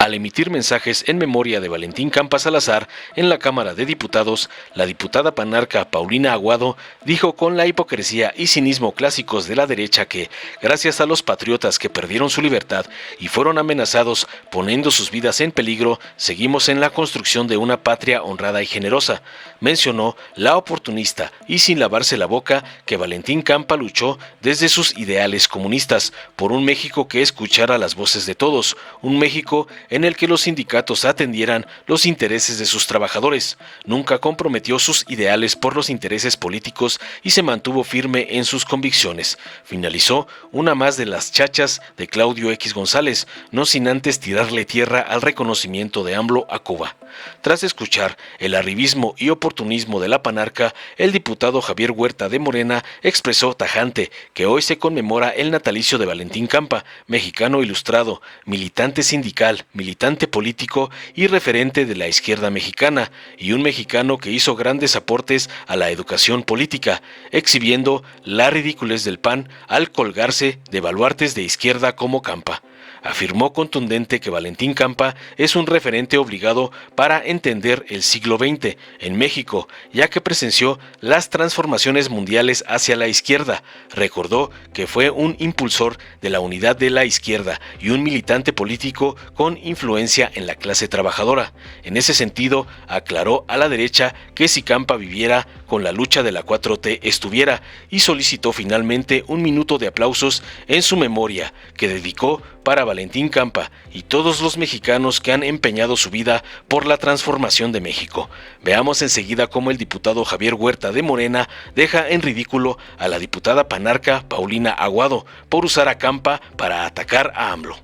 Al emitir mensajes en memoria de Valentín Campa Salazar en la Cámara de Diputados, la diputada panarca Paulina Aguado dijo con la hipocresía y cinismo clásicos de la derecha que, gracias a los patriotas que perdieron su libertad y fueron amenazados poniendo sus vidas en peligro, seguimos en la construcción de una patria honrada y generosa. Mencionó la oportunista y sin lavarse la boca que Valentín Campa luchó desde sus ideales comunistas por un México que escuchara las voces de todos, un México en el que los sindicatos atendieran los intereses de sus trabajadores. Nunca comprometió sus ideales por los intereses políticos y se mantuvo firme en sus convicciones. Finalizó una más de las chachas de Claudio X González, no sin antes tirarle tierra al reconocimiento de AMLO a Cuba. Tras escuchar el arribismo y oportunismo de la panarca, el diputado Javier Huerta de Morena expresó tajante que hoy se conmemora el natalicio de Valentín Campa, mexicano ilustrado, militante sindical, militante político y referente de la izquierda mexicana, y un mexicano que hizo grandes aportes a la educación política, exhibiendo la ridiculez del PAN al colgarse de baluartes de izquierda como Campa. Afirmó contundente que Valentín Campa es un referente obligado para entender el siglo XX en México, ya que presenció las transformaciones mundiales hacia la izquierda. Recordó que fue un impulsor de la unidad de la izquierda y un militante político con influencia en la clase trabajadora. En ese sentido, aclaró a la derecha que si Campa viviera, con la lucha de la 4T estuviera, y solicitó finalmente un minuto de aplausos en su memoria, que dedicó para Valentín Campa y todos los mexicanos que han empeñado su vida por la transformación de México. Veamos enseguida cómo el diputado Javier Huerta de Morena deja en ridículo a la diputada panarca Paulina Aguado por usar a Campa para atacar a AMLO.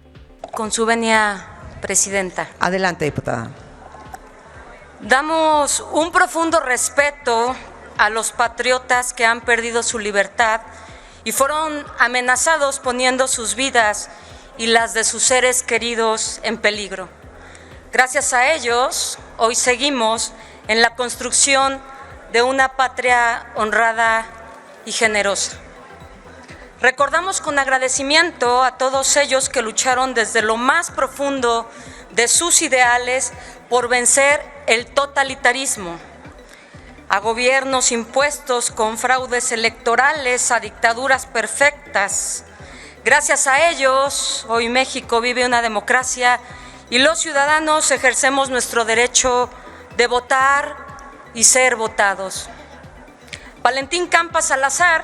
Con su venia, presidenta. Adelante, diputada. Damos un profundo respeto a los patriotas que han perdido su libertad y fueron amenazados poniendo sus vidas y las de sus seres queridos en peligro. Gracias a ellos, hoy seguimos en la construcción de una patria honrada y generosa. Recordamos con agradecimiento a todos ellos que lucharon desde lo más profundo de sus ideales por vencer el totalitarismo, a gobiernos impuestos con fraudes electorales, a dictaduras perfectas. Gracias a ellos, hoy México vive una democracia y los ciudadanos ejercemos nuestro derecho de votar y ser votados. Valentín Campa Salazar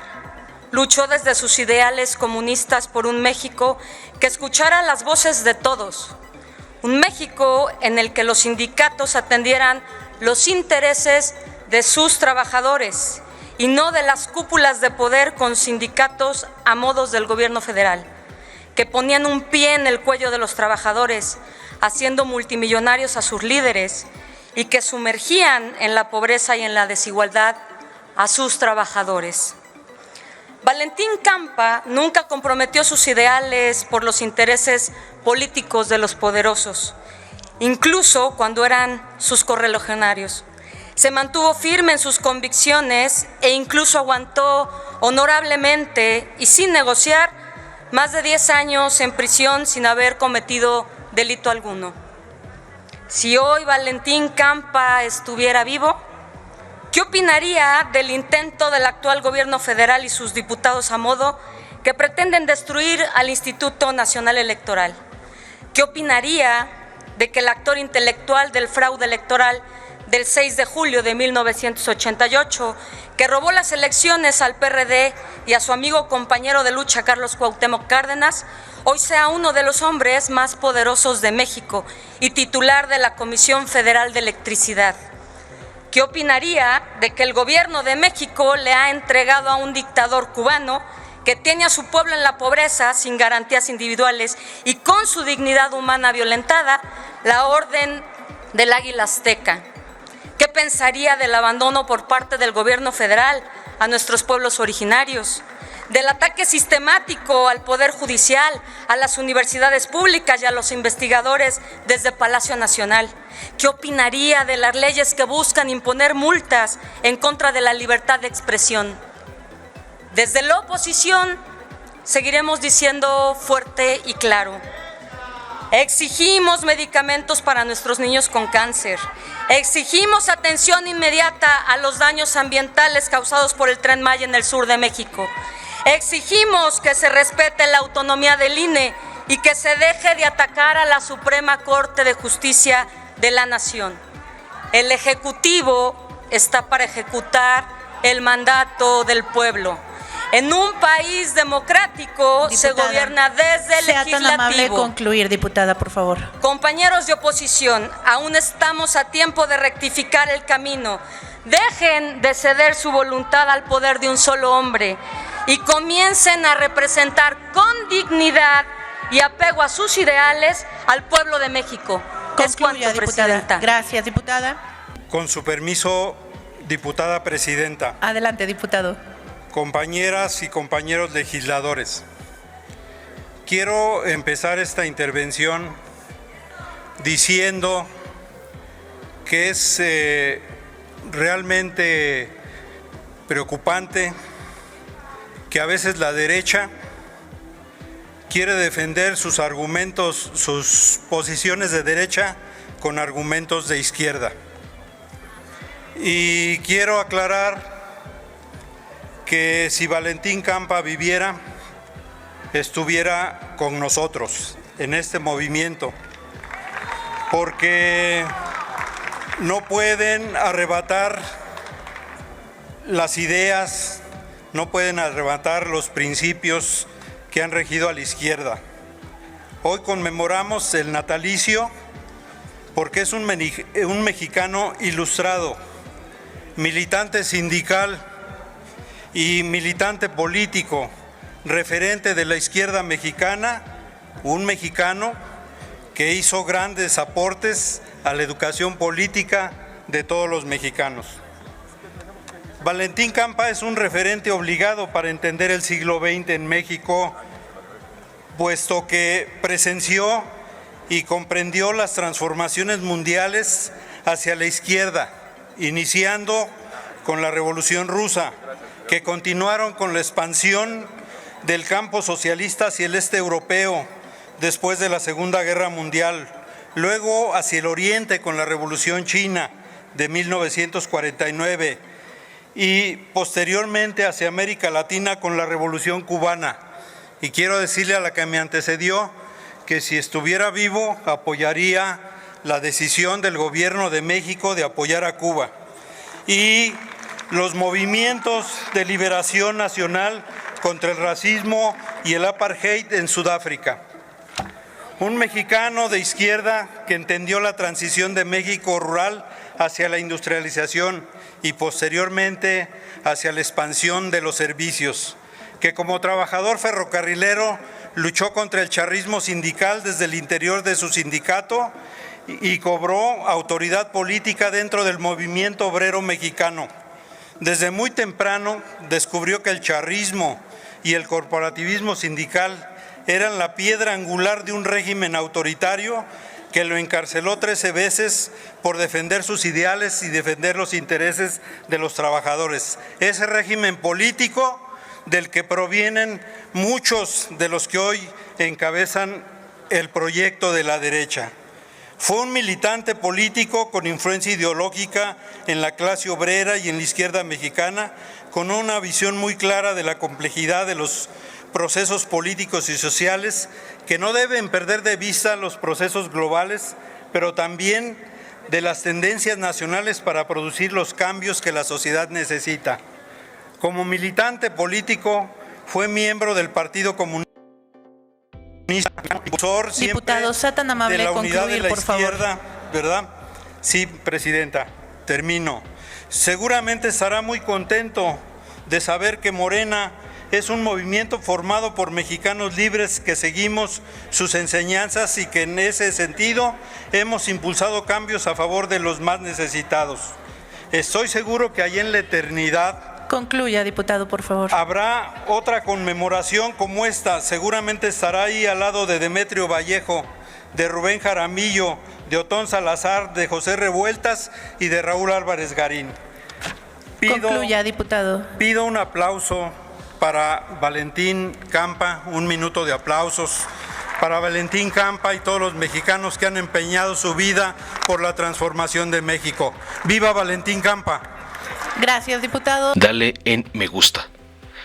luchó desde sus ideales comunistas por un México que escuchara las voces de todos, un México en el que los sindicatos atendieran los intereses de sus trabajadores y no de las cúpulas de poder con sindicatos a modos del gobierno federal, que ponían un pie en el cuello de los trabajadores, haciendo multimillonarios a sus líderes y que sumergían en la pobreza y en la desigualdad a sus trabajadores. Valentín Campa nunca comprometió sus ideales por los intereses políticos de los poderosos, incluso cuando eran sus correligionarios. Se mantuvo firme en sus convicciones e incluso aguantó honorablemente y sin negociar más de 10 años en prisión sin haber cometido delito alguno. Si hoy Valentín Campa estuviera vivo, ¿qué opinaría del intento del actual gobierno federal y sus diputados a modo que pretenden destruir al Instituto Nacional Electoral? ¿Qué opinaría de que el actor intelectual del fraude electoral del 6 de julio de 1988, que robó las elecciones al PRD y a su amigo compañero de lucha Carlos Cuauhtémoc Cárdenas, hoy sea uno de los hombres más poderosos de México y titular de la Comisión Federal de Electricidad? ¿Qué opinaría de que el gobierno de México le ha entregado a un dictador cubano que tiene a su pueblo en la pobreza, sin garantías individuales y con su dignidad humana violentada, la Orden del Águila Azteca? ¿Qué pensaría del abandono por parte del gobierno federal a nuestros pueblos originarios? Del ataque sistemático al Poder Judicial, a las universidades públicas y a los investigadores desde Palacio Nacional. ¿Qué opinaría de las leyes que buscan imponer multas en contra de la libertad de expresión? Desde la oposición seguiremos diciendo fuerte y claro: Exigimos medicamentos para nuestros niños con cáncer. Exigimos atención inmediata a los daños ambientales causados por el Tren Maya en el sur de México. Exigimos que se respete la autonomía del INE y que se deje de atacar a la Suprema Corte de Justicia de la Nación. El Ejecutivo está para ejecutar el mandato del pueblo. En un país democrático se gobierna desde el legislativo. Sea tan amable concluir, diputada, por favor. Compañeros de oposición, aún estamos a tiempo de rectificar el camino. Dejen de ceder su voluntad al poder de un solo hombre y comiencen a representar con dignidad y apego a sus ideales al pueblo de México. Es cuanto, diputada. Presidenta. Gracias, diputada. Con su permiso, diputada presidenta. Adelante, diputado. Compañeras y compañeros legisladores, quiero empezar esta intervención diciendo que es realmente preocupante que a veces la derecha quiere defender sus argumentos, sus posiciones de derecha con argumentos de izquierda. Y quiero aclarar que si Valentín Campa viviera, estuviera con nosotros en este movimiento, porque no pueden arrebatar las ideas, no pueden arrebatar los principios que han regido a la izquierda. Hoy conmemoramos el natalicio porque es un mexicano ilustrado, militante sindical y militante político, referente de la izquierda mexicana, un mexicano que hizo grandes aportes a la educación política de todos los mexicanos. Valentín Campa es un referente obligado para entender el siglo XX en México, puesto que presenció y comprendió las transformaciones mundiales hacia la izquierda, iniciando con la Revolución Rusa, que continuaron con la expansión del campo socialista hacia el este europeo después de la Segunda Guerra Mundial, luego hacia el oriente con la Revolución China de 1949 y posteriormente hacia América Latina con la Revolución Cubana. Y quiero decirle a la que me antecedió que si estuviera vivo apoyaría la decisión del gobierno de México de apoyar a Cuba. Y los movimientos de liberación nacional contra el racismo y el apartheid en Sudáfrica. Un mexicano de izquierda que entendió la transición de México rural hacia la industrialización y posteriormente hacia la expansión de los servicios, que como trabajador ferrocarrilero luchó contra el charrismo sindical desde el interior de su sindicato y cobró autoridad política dentro del movimiento obrero mexicano. Desde muy temprano descubrió que el charrismo y el corporativismo sindical eran la piedra angular de un régimen autoritario que lo encarceló 13 veces por defender sus ideales y defender los intereses de los trabajadores. Ese régimen político del que provienen muchos de los que hoy encabezan el proyecto de la derecha. Fue un militante político con influencia ideológica en la clase obrera y en la izquierda mexicana, con una visión muy clara de la complejidad de los procesos políticos y sociales, que no deben perder de vista los procesos globales, pero también de las tendencias nacionales para producir los cambios que la sociedad necesita. Como militante político, fue miembro del Partido Comunista. Diputado, sea tan amable de la concluir, unidad de la por izquierda, favor. ¿verdad? Sí, presidenta, termino. Seguramente estará muy contento de saber que Morena es un movimiento formado por mexicanos libres que seguimos sus enseñanzas y que en ese sentido hemos impulsado cambios a favor de los más necesitados. Estoy seguro que allá en la eternidad Concluya, diputado, por favor. habrá otra conmemoración como esta. Seguramente estará ahí al lado de Demetrio Vallejo, de Rubén Jaramillo, de Otón Salazar, de José Revueltas y de Raúl Álvarez Garín. Concluya, diputado. Pido un aplauso para Valentín Campa, un minuto de aplausos para Valentín Campa y todos los mexicanos que han empeñado su vida por la transformación de México. ¡Viva Valentín Campa! Gracias, diputado. Dale en me gusta,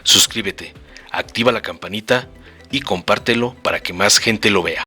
suscríbete, activa la campanita y compártelo para que más gente lo vea.